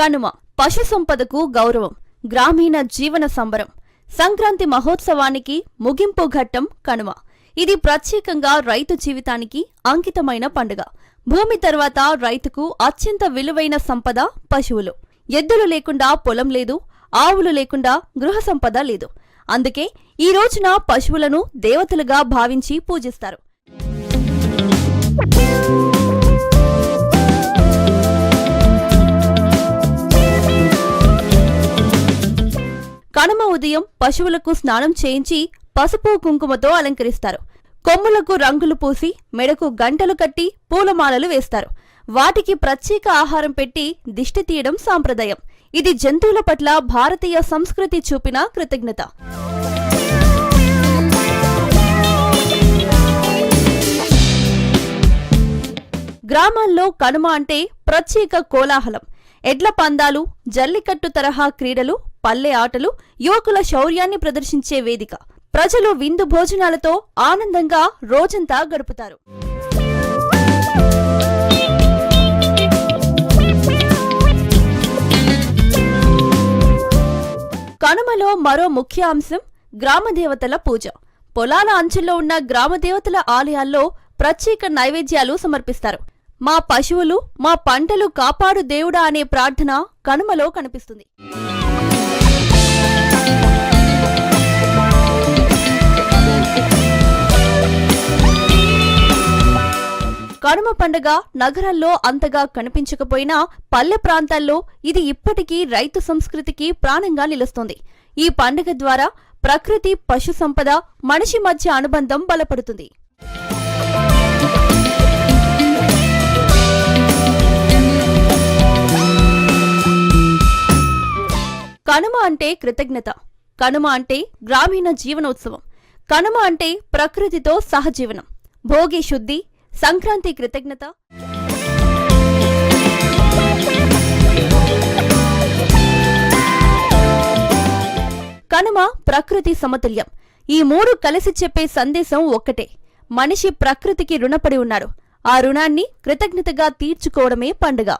కనుమ పశు సంపదకు గౌరవం, గ్రామీణ జీవన సంబరం. సంక్రాంతి మహోత్సవానికి ముగింపు ఘట్టం కనుమ. ఇది ప్రత్యేకంగా రైతు జీవితానికి అంకితమైన పండుగ. భూమి తర్వాత రైతుకు అత్యంత విలువైన సంపద పశువులు. ఎద్దులు లేకుండా పొలం లేదు, ఆవులు లేకుండా గృహ సంపద లేదు. అందుకే ఈ రోజున పశువులను దేవతలుగా భావించి పూజిస్తారు. కనుమ ఉదయం పశువులకు స్నానం చేయించి పసుపు కుంకుమతో అలంకరిస్తారు. కొమ్ములకు రంగులు పూసి మెడకు గంటలు కట్టి పూలమాలలు వేస్తారు. వాటికి ప్రత్యేక ఆహారం పెట్టి దిష్టి తీయడం సాంప్రదాయం. ఇది జంతువుల పట్ల భారతీయ సంస్కృతి చూపిన కృతజ్ఞత. గ్రామాల్లో కనుమ అంటే ప్రత్యేక కోలాహలం. ఎడ్ల పందాలు, జల్లికట్టు తరహా క్రీడలు, పల్లె ఆటలు యువకుల శౌర్యాన్ని ప్రదర్శించే వేదిక. ప్రజలు విందు భోజనాలతో ఆనందంగా రోజంతా గడుపుతారు. కనుమలో మరో ముఖ్య అంశం గ్రామదేవతల పూజ. పొలాల అంచుల్లో ఉన్న గ్రామదేవతల ఆలయాల్లో ప్రత్యేక నైవేద్యాలు సమర్పిస్తారు. మా పశువులు, మా పంటలు కాపాడు దేవుడా అనే ప్రార్థన కనుమలో కనిపిస్తుంది. కనుమ పండుగ నగరాల్లో అంతగా కనిపించకపోయినా పల్లె ప్రాంతాల్లో ఇది ఇప్పటికీ రైతు సంస్కృతికి ప్రాణంగా నిలుస్తోంది. ఈ పండుగ ద్వారా ప్రకృతి, పశు సంపద, మనిషి మధ్య అనుబంధం బలపడుతుంది. కనుమ అంటే కృతజ్ఞత. కనుమ అంటే గ్రామీణ జీవనోత్సవం. కనుమ అంటే ప్రకృతితో సహజీవనం. భోగి శుద్ధి, సంక్రాంతి కృతజ్ఞత. కనుమ ప్రకృతి సమతుల్యం. ఈ మూడు కలిసి చెప్పే సందేశం ఒక్కటే: మనిషి ప్రకృతికి రుణపడి ఉన్నాడు. ఆ రుణాన్ని కృతజ్ఞతగా తీర్చుకోవడమే పండుగ.